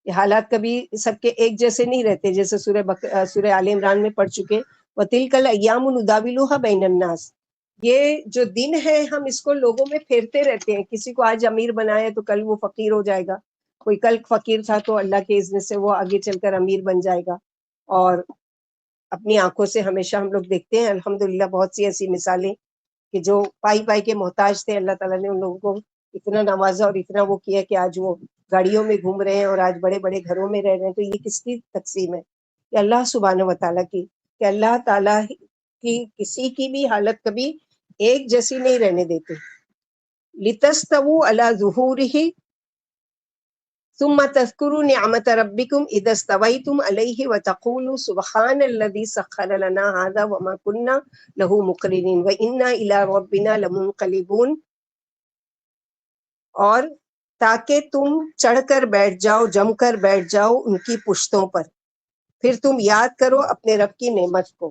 یہ حالات کبھی سب کے ایک جیسے نہیں رہتے، جیسے سورہ آل عمران میں پڑھ چکے وَتِلْكَ الْأَيَّامُ نُدَاوِلُهَا بَيْنَ النَّاسِ. یہ جو دن ہے ہم اس کو لوگوں میں پھیرتے رہتے ہیں. کسی کو آج امیر بنایا تو کل وہ فقیر ہو جائے گا، کوئی کل فقیر تھا تو اللہ کے اذن سے وہ آگے چل کر امیر بن جائے گا. اور اپنی آنکھوں سے ہمیشہ ہم لوگ دیکھتے ہیں الحمدللہ بہت سی ایسی مثالیں کہ جو پائی پائی کے محتاج تھے، اللہ تعالیٰ نے ان لوگوں کو اتنا نوازا اور اتنا وہ کیا کہ آج وہ گاڑیوں میں گھوم رہے ہیں اور آج بڑے بڑے گھروں میں رہ رہے ہیں. تو یہ کس کی تقسیم ہے؟ کہ اللہ سبحانہ و تعالیٰ کی، کہ اللہ تعالیٰ کی کسی کی بھی حالت کبھی ایک جیسی نہیں رہنے دیتے. لِتَسْتَوُوا عَلَى ظُهُورِهِ ثُمَّ تَذْكُرُوا نِعْمَةَ رَبِّكُمْ إِذَا اسْتَوَيْتُمْ عَلَيْهِ وَتَقُولُوا سُبْحَانَ الَّذِي سَخَّرَ لَنَا هَذَا وَمَا كُنَّا لَهُ مُقْرِنِينَ وَإِنَّا إِلَىٰ رَبِّنَا لَمُنقَلِبُونَ. اور تاکہ تم چڑھ کر بیٹھ جاؤ، جم کر بیٹھ جاؤ ان کی پشتوں پر، پھر تم یاد کرو اپنے رب کی نعمت کو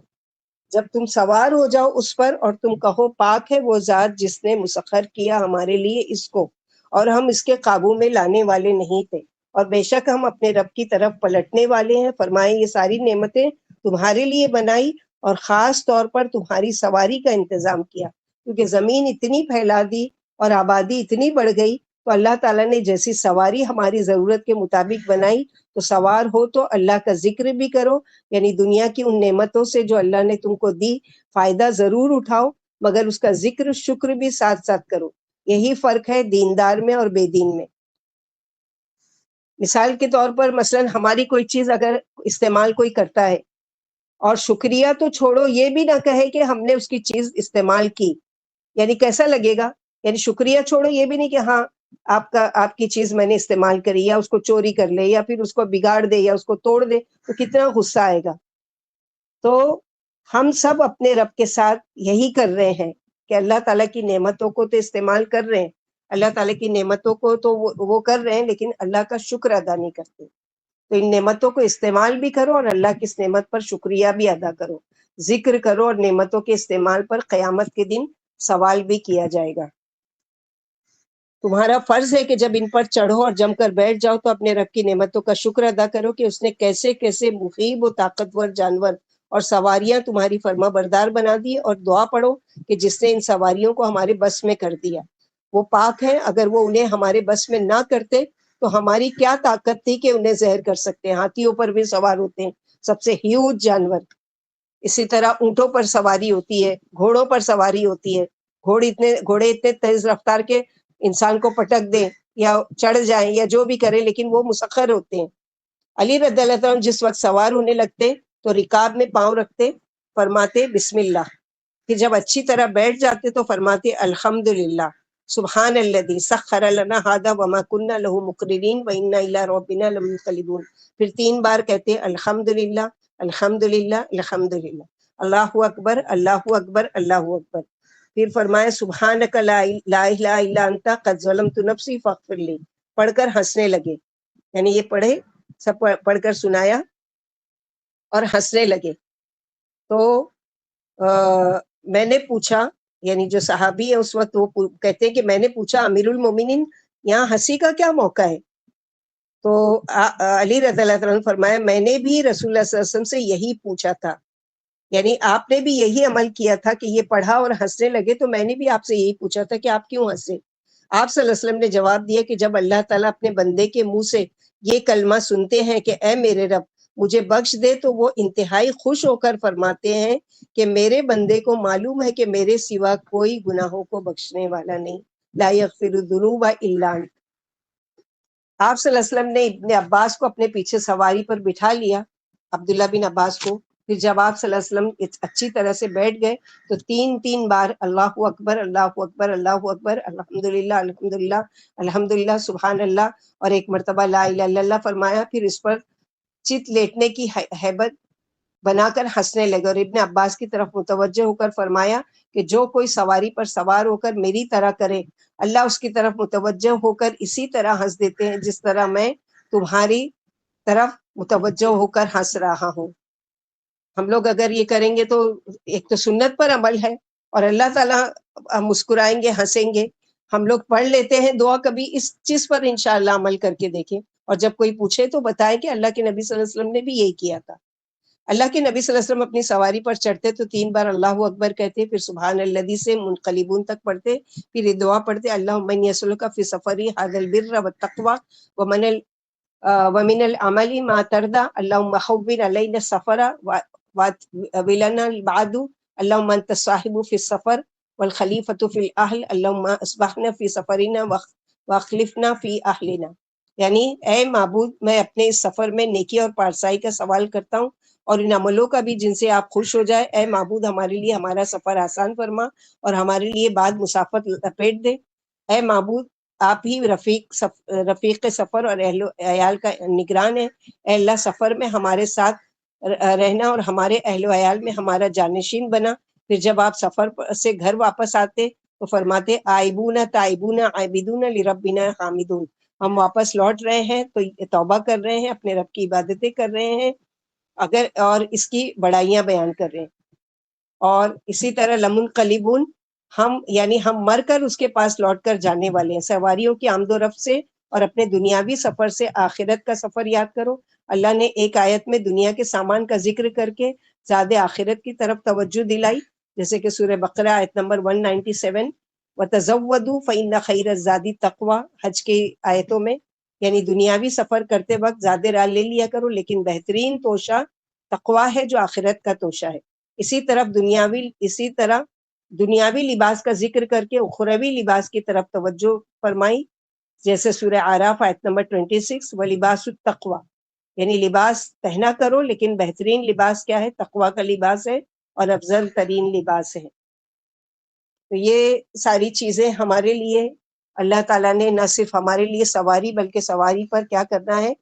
جب تم سوار ہو جاؤ اس پر، اور تم کہو پاک ہے وہ ذات جس نے مسخر کیا ہمارے لیے اس کو، اور ہم اس کے قابو میں لانے والے نہیں تھے، اور بے شک ہم اپنے رب کی طرف پلٹنے والے ہیں. فرمائے یہ ساری نعمتیں تمہارے لیے بنائی اور خاص طور پر تمہاری سواری کا انتظام کیا، کیونکہ زمین اتنی پھیلا دی اور آبادی اتنی بڑھ گئی تو اللہ تعالیٰ نے جیسی سواری ہماری ضرورت کے مطابق بنائی. تو سوار ہو تو اللہ کا ذکر بھی کرو، یعنی دنیا کی ان نعمتوں سے جو اللہ نے تم کو دی فائدہ ضرور اٹھاؤ، مگر اس کا ذکر شکر بھی ساتھ ساتھ کرو. یہی فرق ہے دیندار میں اور بے دین میں. مثال کے طور پر مثلا ہماری کوئی چیز اگر استعمال کوئی کرتا ہے اور شکریہ تو چھوڑو، یہ بھی نہ کہے کہ ہم نے اس کی چیز استعمال کی، یعنی کیسا لگے گا؟ یعنی شکریہ چھوڑو، یہ بھی نہیں کہ ہاں آپ کی چیز میں نے استعمال کری، یا اس کو چوری کر لے یا پھر اس کو بگاڑ دے یا اس کو توڑ دے، تو کتنا غصہ آئے گا. تو ہم سب اپنے رب کے ساتھ یہی کر رہے ہیں کہ اللہ تعالیٰ کی نعمتوں کو تو استعمال کر رہے ہیں، اللہ تعالیٰ کی نعمتوں کو تو وہ کر رہے ہیں، لیکن اللہ کا شکر ادا نہیں کرتے. تو ان نعمتوں کو استعمال بھی کرو اور اللہ کی اس نعمت پر شکریہ بھی ادا کرو، ذکر کرو، اور نعمتوں کے استعمال پر قیامت کے دن سوال بھی کیا جائے گا. تمہارا فرض ہے کہ جب ان پر چڑھو اور جم کر بیٹھ جاؤ تو اپنے رب کی نعمتوں کا شکر ادا کرو کہ اس نے کیسے کیسے مفید و طاقتور جانور اور سواریاں تمہاری فرما بردار بنا دی، اور دعا پڑھو کہ جس نے ان سواریوں کو ہمارے بس میں کر دیا. وہ پاک ہیں، اگر وہ انہیں ہمارے بس میں نہ کرتے تو ہماری کیا طاقت تھی کہ انہیں زہر کر سکتے ہیں. ہاتھیوں پر بھی سوار ہوتے ہیں، سب سے ہیوج جانور. اسی طرح اونٹوں پر سواری ہوتی ہے، گھوڑوں پر سواری ہوتی ہے. گھوڑے اتنے تیز رفتار کے انسان کو پٹک دیں یا چڑھ جائیں یا جو بھی کریں، لیکن وہ مسخر ہوتے ہیں. علی رضی اللہ عنہ جس وقت سوار ہونے لگتے تو رکاب میں پاؤں رکھتے، فرماتے بسم اللہ. کہ جب اچھی طرح بیٹھ جاتے تو فرماتے الحمدللہ، سبحان الذی سخر لنا ھذا وما کنا لہ مقرنین وانا الی ربنا لمنقلبون. پھر 3 بار کہتے الحمدللہ الحمدللہ الحمدللہ، اللہ اکبر اللہ اکبر اللہ اکبر. پھر فرمایا سبحانک لا الہ الا انت قد ظلمت نفسی فاغفر لی، پڑھ کر ہنسنے لگے، یعنی یہ پڑھے سب پڑھ کر سنایا اور ہنسنے لگے. تو میں نے پوچھا، یعنی جو صحابی ہے اس وقت وہ کہتے ہیں کہ میں نے پوچھا امیر المومنین یہاں ہنسی کا کیا موقع ہے؟ تو علی رضی اللہ عنہ فرمایا میں نے بھی رسول اللہ صلی اللہ علیہ وسلم سے یہی پوچھا تھا، یعنی آپ نے بھی یہی عمل کیا تھا کہ یہ پڑھا اور ہنسنے لگے، تو میں نے بھی آپ سے یہی پوچھا تھا کہ آپ کیوں ہنسے؟ آپ صلی اللہ علیہ وسلم نے جواب دیا کہ جب اللہ تعالیٰ اپنے بندے کے منہ سے یہ کلمہ سنتے ہیں کہ اے میرے رب مجھے بخش دے، تو وہ انتہائی خوش ہو کر فرماتے ہیں کہ میرے بندے کو معلوم ہے کہ میرے سوا کوئی گناہوں کو بخشنے والا نہیں، لا یغفر الذنوب الا انت. آپ صلی اللہ علیہ وسلم نے ابن عباس کو اپنے پیچھے سواری پر بٹھا لیا، عبداللہ بن عباس کو. پھر جب آپ صلی اللہ علیہ وسلم اچھی طرح سے بیٹھ گئے تو تین بار اللہ اکبر اللہ اکبر اللہ اکبر الحمدللہ الحمدللہ الحمدللہ سبحان اللہ اور ایک مرتبہ لا الہ الا اللہ فرمایا. پھر اس پر چت لیٹنے کی ہیبت بنا کر ہنسنے لگے اور ابن عباس کی طرف متوجہ ہو کر فرمایا کہ جو کوئی سواری پر سوار ہو کر میری طرح کرے اللہ اس کی طرف متوجہ ہو کر اسی طرح ہنس دیتے ہیں جس طرح میں تمہاری طرف متوجہ ہو کر ہنس رہا ہوں. ہم لوگ اگر یہ کریں گے تو ایک تو سنت پر عمل ہے اور اللہ تعالیٰ مسکرائیں گے ہنسیں گے. ہم لوگ پڑھ لیتے ہیں دعا، کبھی اس چیز پر انشاءاللہ عمل کر کے دیکھیں اور جب کوئی پوچھے تو بتائیں کہ اللہ کے نبی صلی اللہ علیہ وسلم نے بھی یہی کیا تھا. اللہ کے نبی صلی اللہ علیہ وسلم اپنی سواری پر چڑھتے تو 3 بار اللہ اکبر کہتے، پھر سبحان الذی سے منقلبون تک پڑھتے، پھر یہ دعا پڑھتے اللہم انی اسألک فی سفری ھذا البر والتقوی ومن العمل ما ترضى اللہم حول علینا السفر ولنا البعد اللہم انت الصاحب فی السفر والخلیفۃ فی الاہل اللہم اصبحنا فی سفرنا واخلفنا فی اہلنا. یعنی اے معبود میں اپنے اس سفر میں نیکی اور پارسائی کا سوال کرتا ہوں اور ان عملوں کا بھی جن سے آپ خوش ہو جائے. اے معبود ہمارے لیے ہمارا سفر آسان فرما اور ہمارے لیے بعد مسافت لپیٹ دے. اے معبود آپ ہی رفیق سفر اور اہل و عیال کا نگران ہے. اے اللہ سفر میں ہمارے ساتھ رہنا اور ہمارے اہل و عیال میں ہمارا جانشین بنا. پھر جب آپ سفر سے گھر واپس آتے تو فرماتے آئبون تائبون عابدون لربنا حامدون، ہم واپس لوٹ رہے ہیں تو توبہ کر رہے ہیں، اپنے رب کی عبادتیں کر رہے ہیں اگر اور اس کی بڑائیاں بیان کر رہے ہیں. اور اسی طرح لمنقلبون ہم یعنی ہم مر کر اس کے پاس لوٹ کر جانے والے ہیں. سواریوں کی آمد و رفت سے اور اپنے دنیاوی سفر سے آخرت کا سفر یاد کرو. اللہ نے ایک آیت میں دنیا کے سامان کا ذکر کر کے زیادہ آخرت کی طرف توجہ دلائی، جیسے کہ سورہ بقرہ آیت نمبر 197 وَتَزَوَّدُوا فَإِنَّ خَيْرَ الزَّادِ التَّقْوَىٰ، حج کی آیتوں میں یعنی دنیاوی سفر کرتے وقت زیادہ راہ لے لیا کرو لیکن بہترین توشہ تقویٰ ہے جو آخرت کا توشہ ہے. اسی طرح دنیاوی لباس کا ذکر کر کے اخروی لباس کی طرف توجہ فرمائی، جیسے سورہ اعراف آیت نمبر 26 وَلِبَاسُ التَّقْوَىٰ، یعنی لباس پہنا کرو لیکن بہترین لباس کیا ہے؟ تقویٰ کا لباس ہے اور افضل ترین لباس ہے. تو یہ ساری چیزیں ہمارے لیے اللہ تعالیٰ نے نہ صرف ہمارے لیے سواری بلکہ سواری پر کیا کرنا ہے،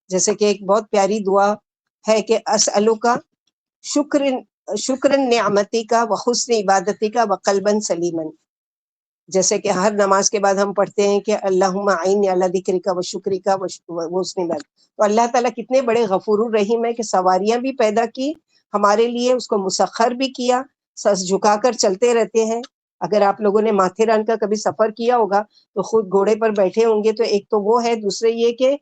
جیسے کہ ایک بہت پیاری دعا ہے کہ اسألک شکر نعمتی کا و حسن عبادتی کا و قلبا سلیما، جیسے کہ ہر نماز کے بعد ہم پڑھتے ہیں کہ اللہم اعنی علی ذکرک و شکرک و حسن عبادتی. تو اللہ تعالیٰ کتنے بڑے غفور الرحیم ہے کہ سواریاں بھی پیدا کی ہمارے لیے، اس کو مسخر بھی کیا، سر جھکا کر چلتے رہتے ہیں. اگر آپ لوگوں نے ماتھیران کا کبھی سفر کیا ہوگا تو خود گھوڑے پر بیٹھے ہوں گے، تو ایک تو وہ ہے، دوسرے یہ کہ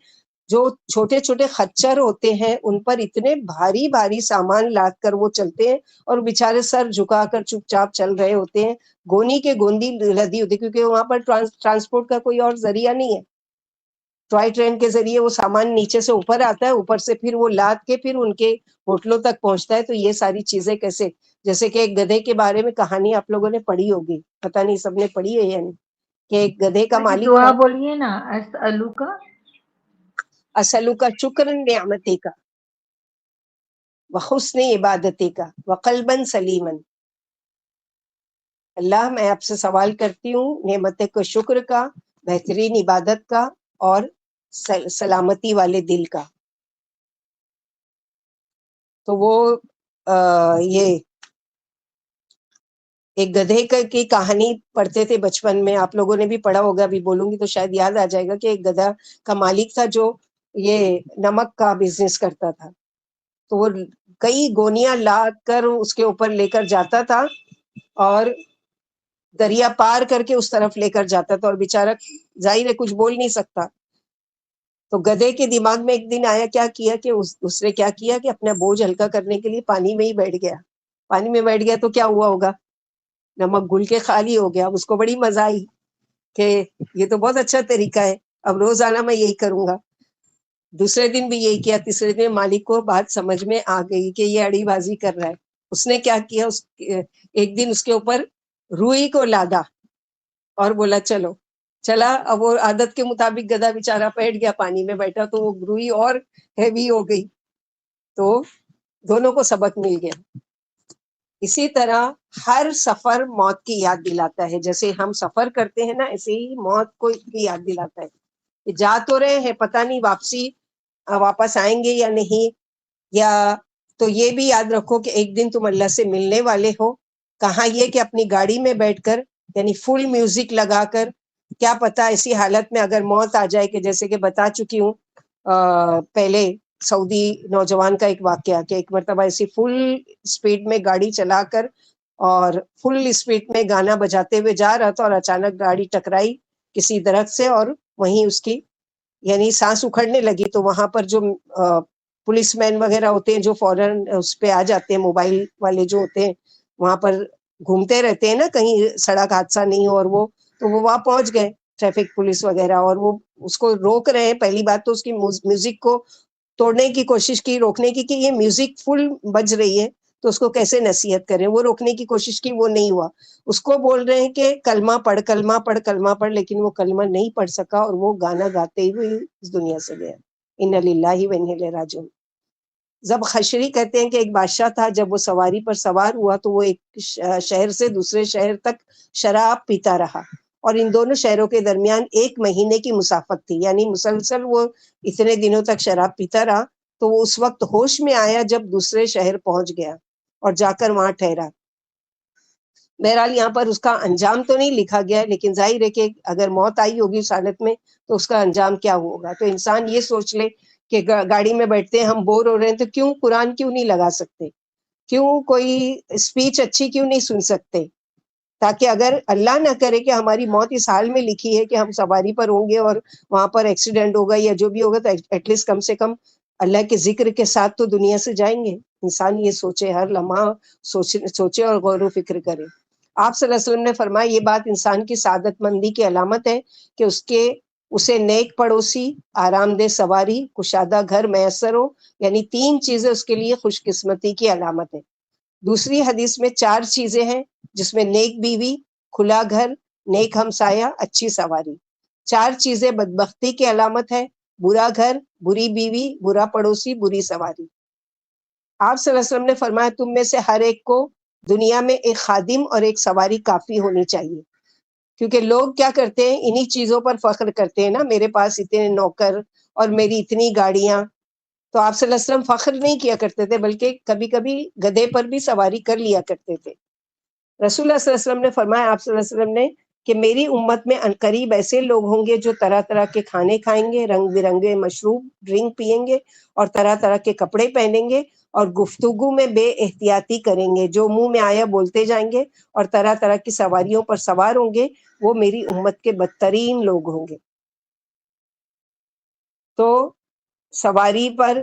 جو چھوٹے چھوٹے خچر ہوتے ہیں ان پر اتنے بھاری بھاری سامان لاد کر وہ چلتے ہیں اور بیچارے سر جھکا کر چپ چاپ چل رہے ہوتے ہیں. گونی کے گوندی لدی ہوتی کیونکہ وہاں پر ٹرانسپورٹ کا کوئی اور ذریعہ نہیں ہے. ٹوائے ٹرین کے ذریعے وہ سامان نیچے سے اوپر آتا ہے، اوپر سے پھر وہ لاد کے پھر ان کے ہوٹلوں تک پہنچتا ہے. تو یہ ساری چیزیں کیسے، جیسے کہ ایک گدھے کے بارے میں کہانی آپ لوگوں نے پڑھی ہوگی، پتہ نہیں سب نے پڑھی ہے یا نہیں، کہ ایک گدھے کا جی مالک دعا تھا. بولیے نا، اسألک اسلو کا شکر نعمتی کا و حسن عبادتی کا و قلبا سلیما. اللہ میں آپ سے سوال کرتی ہوں نعمت کو شکر کا، بہترین عبادت کا اور سلامتی والے دل کا. تو وہ یہ ایک گدھے کی کہانی پڑھتے تھے بچپن میں, آپ لوگوں نے بھی پڑھا ہوگا, ابھی بولوں گی تو شاید یاد آ جائے گا, کہ ایک گدھا کا مالک تھا جو یہ نمک کا بزنس کرتا تھا. تو وہ کئی گونیاں لا کر اس کے اوپر لے کر جاتا تھا اور دریا پار کر کے اس طرف لے کر جاتا تھا, اور بیچارہ ظاہر ہے کچھ بول نہیں سکتا. تو گدھے کے دماغ میں ایک دن آیا, کیا کیا کہ اس نے کیا کیا کہ اپنا بوجھ ہلکا کرنے کے لیے پانی میں ہی بیٹھ گیا. پانی میں بیٹھ گیا تو کیا ہوا ہوگا, نمک گھل کے خالی ہو گیا. اس کو بڑی مزہ آئی کہ یہ تو بہت اچھا طریقہ ہے, اب روزانہ میں یہی کروں گا. دوسرے دن بھی یہی کیا, تیسرے دن مالک کو بات سمجھ میں آ گئی کہ یہ اڑی بازی کر رہا ہے. اس نے کیا کیا, ایک دن اس کے اوپر روئی کو لادا اور بولا چلو. چلا, اب وہ عادت کے مطابق گدھا بیچارہ بیٹھ گیا, پانی میں بیٹھا تو وہ روئی اور ہیوی ہو گئی, تو دونوں کو سبق مل گیا. اسی طرح ہر سفر موت کی یاد دلاتا ہے. جیسے ہم سفر کرتے ہیں نا, ایسے ہی موت کو کی یاد دلاتا ہے کہ جا تو رہے ہیں, پتہ نہیں واپس آئیں گے یا نہیں. یا تو یہ بھی یاد رکھو کہ ایک دن تم اللہ سے ملنے والے ہو. کہاں یہ کہ اپنی گاڑی میں بیٹھ کر, یعنی فل میوزک لگا کر, کیا پتا ایسی حالت میں اگر موت آ جائے, کہ جیسے کہ بتا چکی ہوں پہلے سعودی نوجوان کا ایک واقعہ, کہ ایک مرتبہ ایسی فل اسپیڈ میں گاڑی چلا کر اور فل اسپیڈ میں گانا بجاتے ہوئے جا رہا تھا, اور اچانک گاڑی ٹکرائی کسی درخت سے, اور وہیں اس کی یعنی سانس اکھڑنے لگی. تو وہاں پر جو پولیس مین وغیرہ ہوتے ہیں جو فوراً اس پہ آ جاتے ہیں, موبائل والے جو ہوتے ہیں وہاں پر گھومتے رہتے ہیں نا, کہیں سڑک حادثہ نہیں ہو, اور وہ تو وہ وہاں پہنچ گئے ٹریفک پولیس وغیرہ, اور وہ اس کو روک رہے ہیں. پہلی بات تو اس کی میوزک کو توڑنے کی کوشش کی, روکنے کی, کہ یہ میوزک فل بج رہی ہے تو اس کو کیسے نصیحت کریں. وہ روکنے کی کوشش کی, وہ نہیں ہوا. اس کو بول رہے ہیں کہ کلمہ پڑھ, کلمہ پڑھ, کلمہ پڑھ, لیکن وہ کلمہ نہیں پڑھ سکا, اور وہ گانا گاتے ہوئے اس دنیا سے گیا. انا للہ و انا الیہ راجعون. جب خشری کہتے ہیں کہ ایک بادشاہ تھا, جب وہ سواری پر سوار ہوا تو وہ ایک شہر سے دوسرے شہر تک شراب پیتا رہا, اور ان دونوں شہروں کے درمیان 1 مہینے کی مسافت تھی. یعنی مسلسل وہ اتنے دنوں تک شراب پیتا رہا. تو وہ اس وقت ہوش میں آیا جب دوسرے شہر پہنچ گیا اور جا کر وہاں ٹھہرا. بہرحال یہاں پر اس کا انجام تو نہیں لکھا گیا, لیکن ظاہر ہے کہ اگر موت آئی ہوگی اس حالت میں تو اس کا انجام کیا ہوگا. تو انسان یہ سوچ لے کہ گاڑی میں بیٹھتے ہیں, ہم بور ہو رہے ہیں, تو کیوں قرآن کیوں نہیں لگا سکتے, کیوں کوئی اسپیچ اچھی کیوں نہیں سن سکتے, تاکہ اگر اللہ نہ کرے کہ ہماری موت اس حال میں لکھی ہے کہ ہم سواری پر ہوں گے اور وہاں پر ایکسیڈنٹ ہوگا یا جو بھی ہوگا, تو ایٹ لیسٹ کم سے کم اللہ کے ذکر کے ساتھ تو دنیا سے جائیں گے. انسان یہ سوچے, ہر لمحہ سوچے اور غور و فکر کرے. آپ صلی اللہ علیہ وسلم نے فرمایا یہ بات انسان کی سعادت مندی کی علامت ہے کہ اسے نیک پڑوسی, آرام دہ سواری, کشادہ گھر میسر ہو. یعنی 3 چیزیں اس کے لیے خوش قسمتی کی علامت ہے. دوسری حدیث میں 4 چیزیں ہیں, جس میں نیک بیوی, کھلا گھر, نیک ہمسایہ, اچھی سواری. 4 چیزیں بدبختی کی علامت ہے, برا گھر, بری بیوی, برا پڑوسی, بری سواری. آپ صلی اللہ علیہ وسلم نے فرمایا تم میں سے ہر ایک کو دنیا میں ایک خادم اور ایک سواری کافی ہونی چاہیے. کیونکہ لوگ کیا کرتے ہیں, انہی چیزوں پر فخر کرتے ہیں نا, میرے پاس اتنے نوکر اور میری اتنی گاڑیاں. تو آپ صلی اللہ علیہ وسلم فخر نہیں کیا کرتے تھے, بلکہ کبھی کبھی گدھے پر بھی سواری کر لیا کرتے تھے. رسول اللہ صلی اللہ علیہ وسلم نے فرمایا, آپ صلی اللہ علیہ وسلم نے, کہ میری امت میں عنقریب ایسے لوگ ہوں گے جو طرح طرح کے کھانے کھائیں گے, رنگ برنگے مشروب ڈرنک پیئیں گے, اور طرح طرح کے کپڑے پہنیں گے, اور گفتگو میں بے احتیاطی کریں گے, جو منہ میں آیا بولتے جائیں گے, اور طرح طرح کی سواریوں پر سوار ہوں گے. وہ میری امت کے بدترین لوگ ہوں گے. تو سواری پر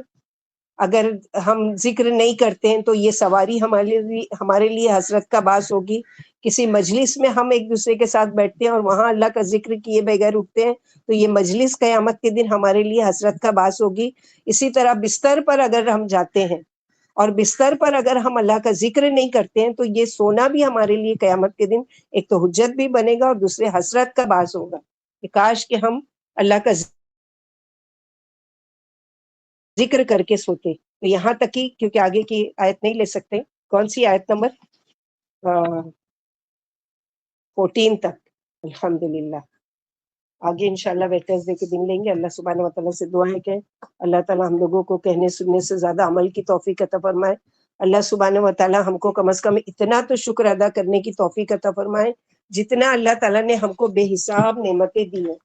اگر ہم ذکر نہیں کرتے ہیں تو یہ سواری ہمارے لیے حسرت کا باعث ہوگی. کسی مجلس میں ہم ایک دوسرے کے ساتھ بیٹھتے ہیں اور وہاں اللہ کا ذکر کیے بغیر اٹھتے ہیں, تو یہ مجلس قیامت کے دن ہمارے لیے حسرت کا باعث ہوگی. اسی طرح بستر پر اگر ہم جاتے ہیں اور بستر پر اگر ہم اللہ کا ذکر نہیں کرتے ہیں, تو یہ سونا بھی ہمارے لیے قیامت کے دن ایک تو حجت بھی بنے گا, اور دوسرے حسرت کا باعث ہوگا کہ کاش کہ ہم اللہ کا ذکر کر کے سوتے. تو یہاں تک ہی, کیونکہ آگے کی آیت نہیں لے سکتے. کون سی آیت نمبر 14 تک. الحمدللہ. آگے انشاءاللہ ویٹنسڈے کے دن لیں گے. اللہ سبحانہ وتعالیٰ سے دعا ہے کہ اللہ تعالیٰ ہم لوگوں کو کہنے سننے سے زیادہ عمل کی توفیق عطا فرمائے, اللہ سبحانہ و تعالیٰ ہم کو کم از کم اتنا تو شکر ادا کرنے کی توفیق عطا فرمائے جتنا اللہ تعالیٰ نے ہم کو بے حساب نعمتیں دی ہیں.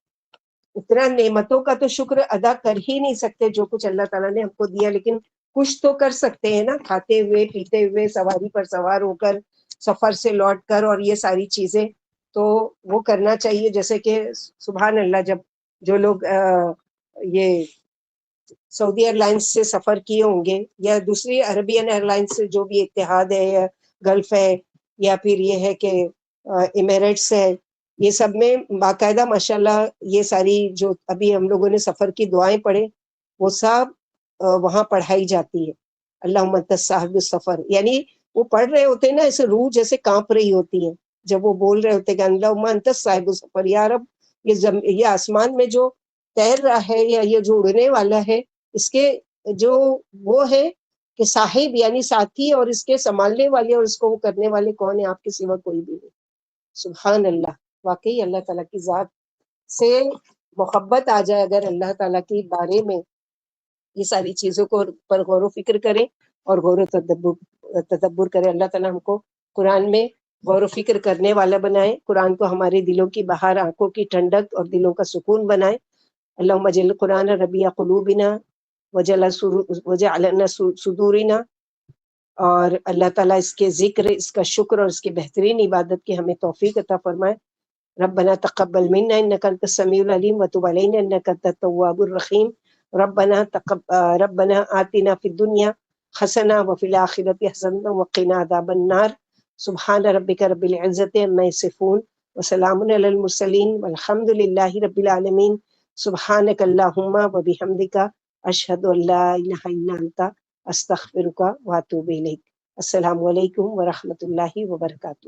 اتنا نعمتوں کا تو شکر ادا کر ہی نہیں سکتے جو کچھ اللہ تعالیٰ نے ہم کو دیا، لیکن کچھ تو کر سکتے ہیں نا، کھاتے ہوئے پیتے ہوئے سواری پر سوار ہو کر سفر سے لوٹ کر، اور یہ ساری چیزیں تو وہ کرنا چاہیے. جیسے کہ سبحان اللہ، جب جو لوگ یہ سعودی ایئر لائنس سے سفر کیے ہوں گے یا دوسری عربین ایئر لائنس سے جو بھی اتحاد ہے یا گلف ہے یا پھر یہ ہے کہ ایمریٹس ہے، یہ سب میں باقاعدہ ماشاءاللہ یہ ساری جو ابھی ہم لوگوں نے سفر کی دعائیں پڑھے وہ سب وہاں پڑھائی جاتی ہے. اللہم انت صاحب السفر، یعنی وہ پڑھ رہے ہوتے ہیں نا، ایسے روح جیسے کانپ رہی ہوتی ہیں جب وہ بول رہے ہوتے ہیں کہ اللہم انت صاحب السفر، یا رب یہ آسمان میں جو تیر رہا ہے یا یہ جو اڑنے والا ہے، اس کے جو وہ ہے کہ صاحب یعنی ساتھی، اور اس کے سنبھالنے والے اور اس کو وہ کرنے والے کون ہیں؟ آپ کے سوا کوئی بھی نہیں. سبحان اللہ. واقعی اللہ تعالیٰ کی ذات سے محبت آ جائے اگر اللہ تعالیٰ کے بارے میں، یہ ساری چیزوں کو پر غور و فکر کریں اور غور و تدبر کریں. اللہ تعالیٰ ہم کو قرآن میں غور و فکر کرنے والا بنائے، قرآن کو ہمارے دلوں کی بہار، آنکھوں کی ٹھنڈک اور دلوں کا سکون بنائے. اللہم اجعل القرآن ربیع قلوبنا وجعلنا صدورنا. اور اللہ تعالیٰ اس کے ذکر، اس کا شکر اور اس کی بہترین عبادت کی ہمیں توفیق عطا فرمائے. ربنا تقبل منا انك انت السميع العليم وتب علينا انك انت التواب الرحيم. ربنا آتنا في الدنيا حسنة وفي الآخرة حسنة وقنا عذاب النار. سبحان ربك رب العزة عما يصفون وسلام على المرسلين والحمد لله رب العالمين. سبحانك اللهم وبحمدك أشهد أن لا إله إلا أنت أستغفرك وأتوب إليك. السلام علیکم ورحمۃ اللہ وبرکاتہ.